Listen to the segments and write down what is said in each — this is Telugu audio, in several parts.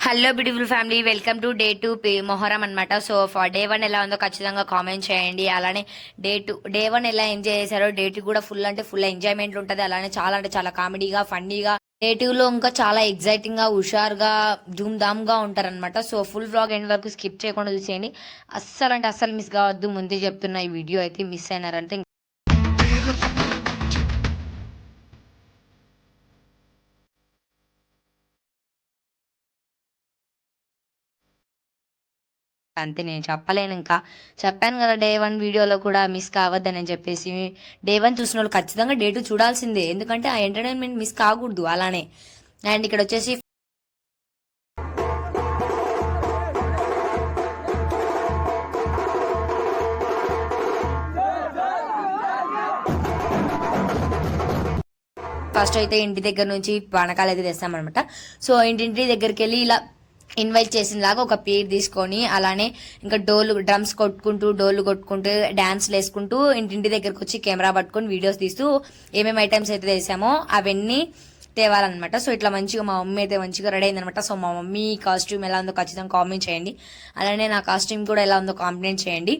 Hello beautiful family, welcome to day 2 Muharram అనమాట. సో ఫర్ డే 1 ఎలా ఉందో ఖచ్చితంగా కామెంట్ చేయండి. అలానే డే 1 ఎలా ఎంజాయ్ చేశారో డే 2 కూడా ఫుల్ అంటే ఫుల్ ఎంజాయ్మెంట్ ఉంటుంది. అలానే చాలా అంటే చాలా కామెడీగా ఫన్నీగా డే 2లో ఇంకా చాలా ఎగ్జైటింగ్ గా హుషారుగా ధూమ్ ధామ్ గా ఉంటారనమాట. సో ఫుల్ వ్లాగ్ ఎండ్ వరకు స్కిప్ చేయకుండా చూసేయండి. అస్సలు అంటే అస్సలు మిస్ కావద్దు. ముందే చెప్తున్నా, ఈ వీడియో అయితే మిస్ అయినారంటే అంతే, నేను చెప్పలేను ఇంకా. చెప్పాను కదా డే 1 వీడియోలో కూడా మిస్ కావద్దని చెప్పేసి. డే 1 చూసిన వాళ్ళు ఖచ్చితంగా డే 2 చూడాల్సిందే, ఎందుకంటే ఆ ఎంటర్టైన్మెంట్ మిస్ కాకూడదు. అలానే అండ్ ఇక్కడ వచ్చేసి ఫస్ట్ అయితే ఇంటి దగ్గర నుంచి పానకాలు అయితే తెస్తామన్నమాట. సో ఇంటింటి దగ్గరికి వెళ్ళి ఇలా ఇన్వైట్ చేసినలాగా ఒక పేరు తీసుకొని, అలానే ఇంకా డ్రమ్స్ కొట్టుకుంటూ డోలు కొట్టుకుంటూ డాన్స్లు వేసుకుంటూ ఇంటింటి దగ్గరకు వచ్చి కెమెరా పట్టుకొని వీడియోస్ తీస్తూ ఏమేమి ఐటమ్స్ అయితే వేసామో అవన్నీ తేవాలన్నమాట. సో ఇట్లా మంచిగా మా మమ్మీ అయితే మంచిగా రెడీ అయిందనమాట. సో మా మమ్మీ కాస్ట్యూమ్ ఎలా ఉందో ఖచ్చితంగా కామెంట్ చేయండి. అలానే నా కాస్ట్యూమ్ కూడా ఎలా ఉందో కామెంట్ చేయండి.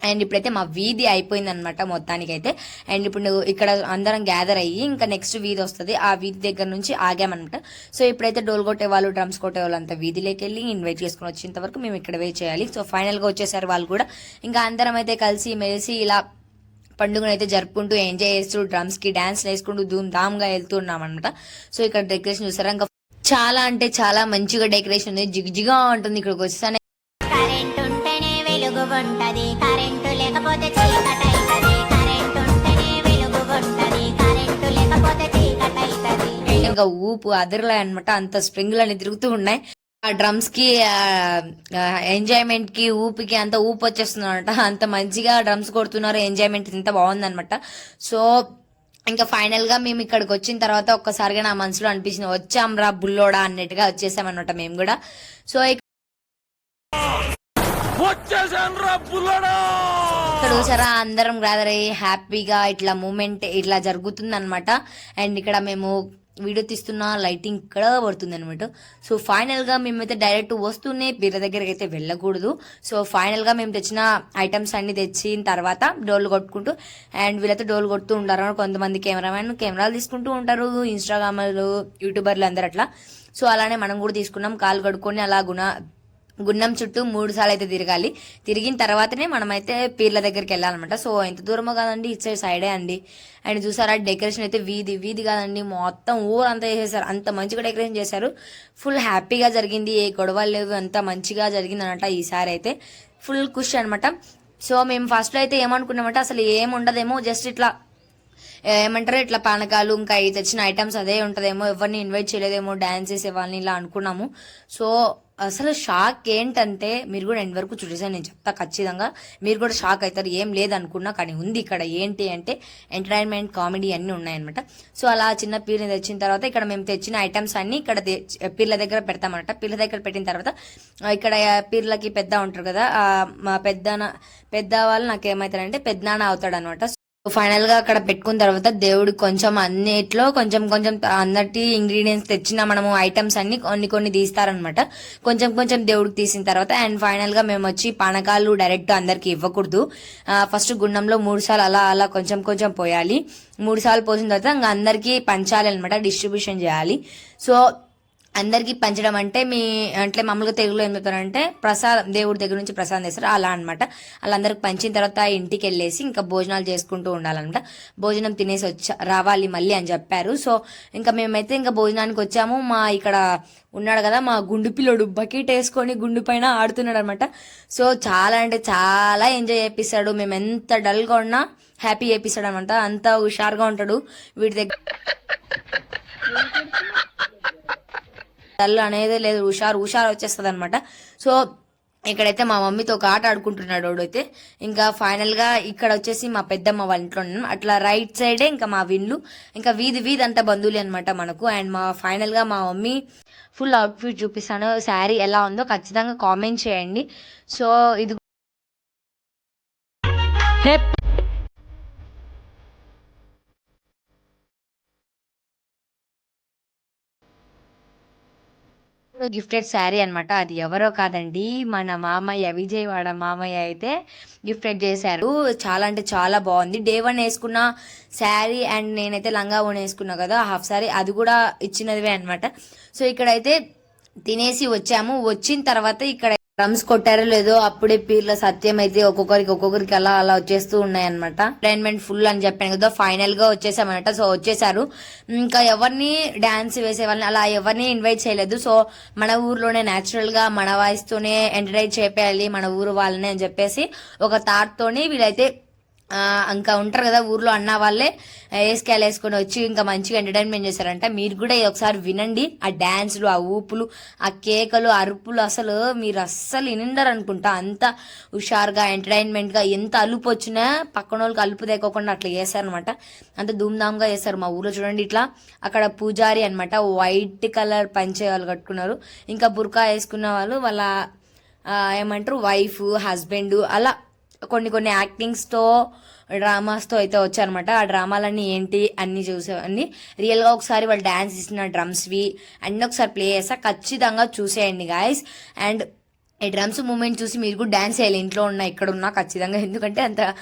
అండ్ ఇప్పుడైతే మా వీధి అయిపోయింది అనమాట మొత్తానికి అయితే. అండ్ ఇప్పుడు ఇక్కడ అందరం గ్యాదర్ అయ్యి ఇంకా నెక్స్ట్ వీధి వస్తుంది, ఆ వీధి దగ్గర నుంచి ఆగామన్నమాట. సో ఇప్పుడైతే డోల్ కొట్టే వాళ్ళు డ్రమ్స్ కొట్టే వాళ్ళు అంతా వీధిలోకి వెళ్ళి ఇన్వైట్ చేసుకుని వచ్చేంత వరకు మేము ఇక్కడ వెయిట్ చేయాలి. సో ఫైనల్గా వచ్చేసారు వాళ్ళు కూడా. ఇంకా అందరం అయితే కలిసి మెలిసి ఇలా పండుగను అయితే జరుపుకుంటూ ఎంజాయ్ చేస్తూ డ్రమ్స్ కి డాన్స్ వేసుకుంటూ ధూమ్ ధామ్ గా వెళ్తూ ఉన్నాం అనమాట. సో ఇక్కడ డెకరేషన్ చూసారా, ఇంకా చాలా అంటే చాలా మంచిగా డెకరేషన్ ఉంది, జిగ్జిగా ఉంటుంది. ఇక్కడికి వచ్చేసానే కరెంట్ ఉంటేనే వెలుగు ఉంటది, కరెంటు లేకపోతే చీకటైతది. కరెంట్ ఉంటేనే వెలుగు ఉంటది, కరెంటు లేకపోతే చీకటైతది. ఇంకా ఊపు అదరలే అనమాట, అంత స్ప్రింగ్లు అని తిరుగుతూ ఉన్నాయి. ఆ డ్రమ్స్ కి ఎంజాయ్మెంట్ కి ఊపికి అంత ఊపు వచ్చేస్తుంది అనమాట. అంత మంచిగా డ్రమ్స్ కొడుతున్నారు, ఎంజాయ్మెంట్ ఇంత బాగుందనమాట. సో ఇంకా ఫైనల్ గా మేము ఇక్కడికి వచ్చిన తర్వాత ఒక్కసారిగా నా మనసులో అనిపించింది, వచ్చాం రా బుల్లోడా అన్నట్టుగా వచ్చేసామన్నమాట మేము కూడా. సో ఇక్కడ చూసారా, అందరం గ్యాదర్ అయ్యి హ్యాపీగా ఇట్లా మూమెంట్ ఇట్లా జరుగుతుంది అనమాట. అండ్ ఇక్కడ మేము వీడియో తీస్తున్న లైటింగ్ ఇక్కడ పడుతుంది అనమాట. సో ఫైనల్ గా మేమైతే డైరెక్ట్ వస్తూనే వీళ్ళ దగ్గరికి అయితే వెళ్ళకూడదు. సో ఫైనల్ గా మేము తెచ్చిన ఐటమ్స్ అన్ని తెచ్చిన తర్వాత డోర్లు కొట్టుకుంటూ అండ్ వీళ్ళైతే డోర్లు కొడుతూ ఉంటారు. కొంతమంది కెమెరాలు తీసుకుంటూ ఉంటారు, ఇన్స్టాగ్రామర్లు యూట్యూబర్లు అందరు అట్లా. సో అలానే మనం కూడా తీసుకున్నాం. కాలు కడుక్కొని అలా గున్నం చుట్టూ 3 సార్లు అయితే తిరగాలి. తిరిగిన తర్వాతనే మనమైతే పీర్ల దగ్గరికి వెళ్ళాలన్నమాట. సో ఎంత దూరమో కాదండి, ఇచ్చే సైడే అండి. అండ్ చూసారా, డెకరేషన్ అయితే వీధి కాదండి, మొత్తం ఊరంతా చేసేసారు. అంత మంచిగా డెకరేషన్ చేశారు. ఫుల్ హ్యాపీగా జరిగింది, ఏ గొడవలు లేవు, అంత మంచిగా జరిగింది అనమాట. ఈసారి అయితే ఫుల్ ఖుషి అనమాట. సో మేము ఫస్ట్ లో అయితే ఏమనుకున్నామంటే అసలు ఏముండదేమో, జస్ట్ ఇట్లా ఏమంటారు ఇట్లా పానకాలు ఇంకా తెచ్చిన ఐటమ్స్ అదే ఉంటదేమో, ఎవరిని ఇన్వైట్ చేయలేదేమో, డాన్స్ చేసే వాళ్ళని ఇలా అనుకున్నాము. సో అసలు షాక్ ఏంటంటే, మీరు కూడా ఎండ్ వరకు చూసేసాను, నేను చెప్తా ఖచ్చితంగా, మీరు కూడా షాక్ అవుతారు. ఏం లేదనుకున్నా కానీ ఉంది ఇక్కడ. ఏంటి అంటే ఎంటర్టైన్మెంట్, కామెడీ అన్నీ ఉన్నాయన్నమాట. సో అలా చిన్న పీర్ని తెచ్చిన తర్వాత ఇక్కడ మేము తెచ్చిన ఐటమ్స్ అన్ని ఇక్కడ పీర్ల దగ్గర పెడతామన్నమాట. పీర్ల దగ్గర పెట్టిన తర్వాత ఇక్కడ పీర్లకి పెద్ద ఉంటారు కదా, మా పెద్ద వాళ్ళు నాకు ఏమవుతారంటే పెద్దనాన్న అవుతాడు అనమాట. ఫైనల్ గా అక్కడ పెట్టుకున్న తర్వాత దేవుడికి కొంచెం అన్నిట్లో కొంచెం కొంచెం అందరి ఇంగ్రీడియంట్స్ తెచ్చిన మనము ఐటమ్స్ అన్ని కొన్ని తీస్తారనమాట. కొంచెం దేవుడికి తీసిన తర్వాత అండ్ ఫైనల్ గా మేము వచ్చి పానకాలు డైరెక్ట్ అందరికి ఇవ్వకూడదు. ఫస్ట్ గుండంలో 3 సార్లు అలా అలా కొంచెం పోయాలి. 3 సార్లు పోసిన తర్వాత ఇంకా అందరికి పంచాలి అనమాట, డిస్ట్రిబ్యూషన్ చేయాలి. సో అందరికి పంచడం అంటే మామూలుగా తెలుగులో ఏం చెప్తారంటే ప్రసాదం, దేవుడి దగ్గర నుంచి ప్రసాదం చేస్తారు అలా అనమాట. వాళ్ళందరికి పంచిన తర్వాత ఇంటికి వెళ్ళేసి ఇంకా భోజనాలు చేసుకుంటూ ఉండాలన్నమాట. భోజనం తినేసి రావాలి మళ్ళీ అని చెప్పారు. సో ఇంకా మేమైతే ఇంకా భోజనానికి వచ్చాము. మా ఇక్కడ ఉన్నాడు కదా మా గుండు పిల్లోడు, బకెట్ వేసుకొని గుండు పైన ఆడుతున్నాడు అనమాట. సో చాలా అంటే చాలా ఎంజాయ్ చేపిస్తాడు. మేము ఎంత డల్గా ఉన్నా హ్యాపీ చేపిస్తాడు అనమాట. అంత హుషారుగా ఉంటాడు. వీటి దగ్గర డల్ అనేది లేదు, హుషారు వచ్చేస్తుంది అనమాట. సో ఇక్కడైతే మా మమ్మీతో ఒక ఆట ఆడుకుంటున్నాడు వాడైతే. ఇంకా ఫైనల్ గా ఇక్కడ వచ్చేసి మా పెద్దమ్మ వాళ్ళ ఇంట్లో ఉన్నాను. అట్లా రైట్ సైడే ఇంకా మా విన్లు, ఇంకా వీధి అంతా బంధువులే అనమాట మనకు. అండ్ ఫైనల్ గా మా మమ్మీ ఫుల్ అవుట్ఫిట్ చూపిస్తాను. శారీ ఎలా ఉందో ఖచ్చితంగా కామెంట్ చేయండి. సో ఇది గిఫ్టెడ్ శారీ అన్నమాట. అది ఎవరో కాదండి, మన మామయ్య, విజయవాడ మామయ్య అయితే గిఫ్టెడ్ చేశారు. చాలా అంటే చాలా బాగుంది. డే 1 వేసుకున్న శారీ అండ్ నేనైతే లంగా ఓని వేసుకున్నా కదా హాఫ్ శారీ, అది కూడా ఇచ్చినదివే అన్నమాట. సో ఇక్కడైతే తినేసి వచ్చాము. వచ్చిన తర్వాత ఇక్కడ డ్రమ్స్ కొట్టారో లేదో అప్పుడే పీర్ల సత్యం అయితే ఒక్కొక్కరికి అలా అలా వచ్చేస్తూ ఉన్నాయన్నమాట. ఎంటర్టైన్మెంట్ ఫుల్ అని చెప్పాను కదా, ఫైనల్ గా వచ్చేసామన్నమాట. సో వచ్చేసారు. ఇంకా ఎవరిని డాన్స్ వేసే వాళ్ళని అలా ఎవరిని ఇన్వైట్ చేయలేదు. సో మన ఊర్లోనే న్యాచురల్ గా మన వాయిస్ తోనే ఎంటర్టైన్ చేయాలి మన ఊరు వాళ్ళని అని చెప్పేసి ఒక థాట్ తోని వీళ్ళైతే ఇంకా ఉంటారు కదా ఊర్లో అన్న వాళ్ళే వేసుకెళ్ళి వేసుకొని వచ్చి ఇంకా మంచిగా ఎంటర్టైన్మెంట్ చేశారంట. మీరు కూడా ఒకసారి వినండి. ఆ డాన్స్లు, ఆ ఊపులు, ఆ కేకలు, అరుపులు అసలు మీరు అస్సలు వినిండరు అనుకుంటా. అంత హుషారుగా ఎంటర్టైన్మెంట్ గా, ఎంత అలుపు వచ్చినా పక్కన వాళ్ళకి అలుపు తెగకుండా అట్లా చేశారనమాట. అంత ధూమ్ధామ్గా చేస్తారు మా ఊర్లో. చూడండి ఇట్లా అక్కడ పూజారి అనమాట, వైట్ కలర్ పంచే వాళ్ళు కట్టుకున్నారు. ఇంకా బుర్కా వేసుకున్న వాళ్ళు వాళ్ళ ఏమంటారు వైఫ్, హస్బెండ్, అలా కొన్ని యాక్టింగ్స్తో డ్రామాస్తో అయితే వచ్చారనమాట. ఆ డ్రామాలన్నీ ఏంటి అన్నీ చూసేవన్నీ రియల్గా ఒకసారి వాళ్ళు డ్యాన్స్ ఇచ్చిన డ్రమ్స్వి అన్నీ ఒకసారి ప్లే చేస్తా, ఖచ్చితంగా చూసేయండి గాయస్. అండ్ ఈ డ్రమ్స్ మూమెంట్ చూసి మీరు కూడా డ్యాన్స్ చేయాలి, ఇంట్లో ఉన్నా ఇక్కడ ఉన్నా ఖచ్చితంగా. ఎందుకంటే అంత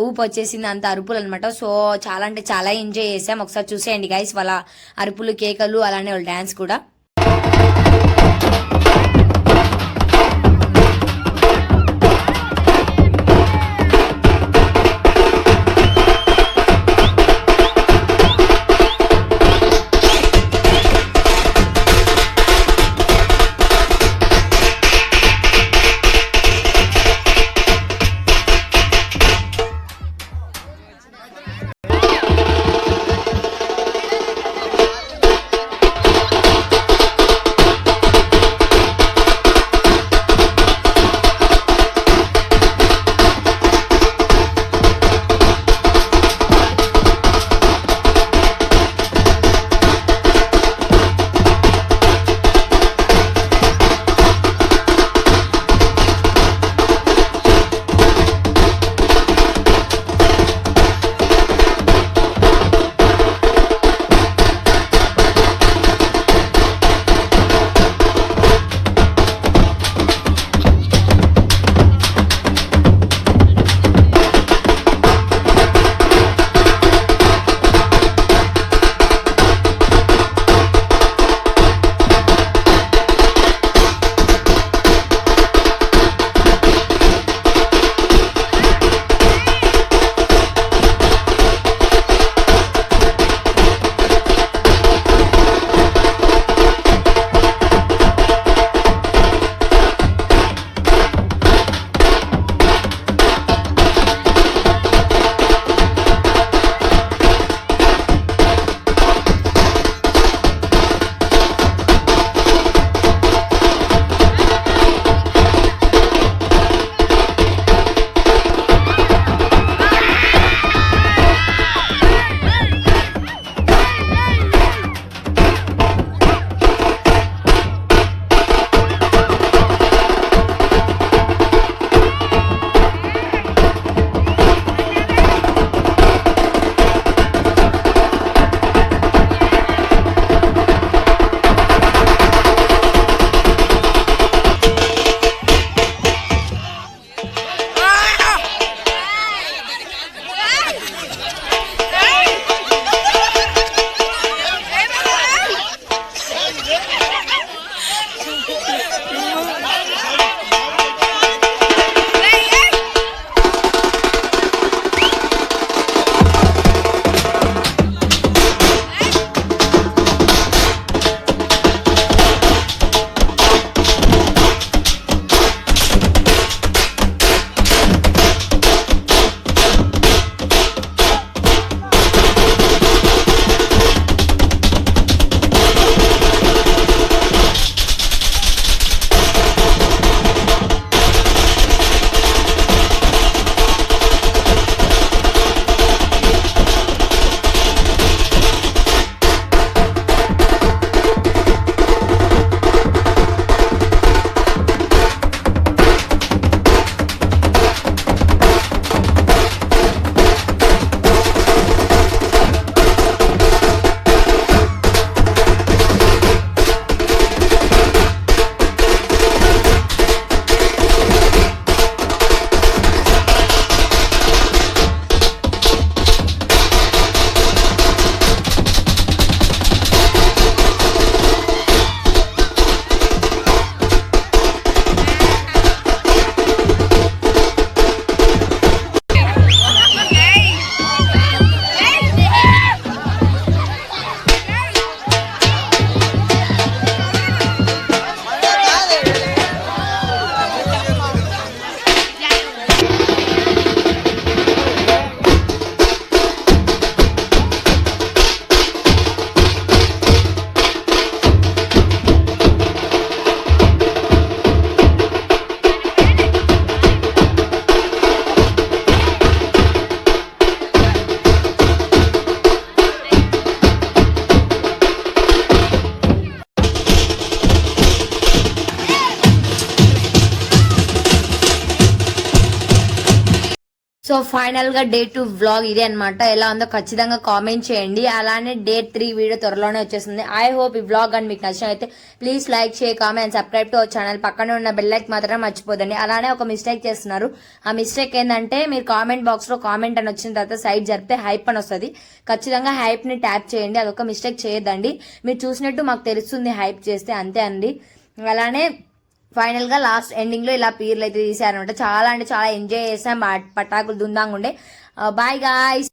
ఊపు వచ్చేసింది, అంత అరుపులు అనమాట. సో చాలా అంటే చాలా ఎంజాయ్ చేసాం. ఒకసారి చూసేయండి గాయస్ వాళ్ళ అరుపులు, కేకలు, అలానే వాళ్ళ డ్యాన్స్ కూడా. సో ఫైనల్ గా డే 2 వ్లాగ్ ఇదే అన్నమాట. ఎలా ఉందో ఖచ్చితంగా కామెంట్ చేయండి. అలానే డే 3 వీడియో త్వరలోనే వచ్చేస్తుంది. ఐ హోప్ ఈ వ్లాగ్ అని మీకు నచ్చినైతే please like share comment and subscribe to our channel. పక్కనే ఉన్న బెల్ ఐకాన్ మాత్రం మర్చిపోదండి. అలానే ఒక మిస్టేక్ చేస్తున్నారు. ఆ మిస్టేక్ ఏంటంటే మీరు కామెంట్ బాక్స్ లో కామెంట్ అని వచ్చిన తర్వాత సైడ్ జరిపితే హైప్ అని వస్తుంది. ఖచ్చితంగా హైప్ ని ట్యాప్ చేయండి. అదొక మిస్టేక్ చేయొద్దండి. మీరు చూసినట్టు మాకు తెలుస్తుంది హైప్ చేస్తే, అంతే అండి. అలానే ఫైనల్ గా లాస్ట్ ఎండింగ్ లో ఇలా పీర్లు అయితే తీసారనమాట. చాలా అంటే చాలా ఎంజాయ్ చేసాం. పటాకులు దుందాంగా ఉండే. Bye guys.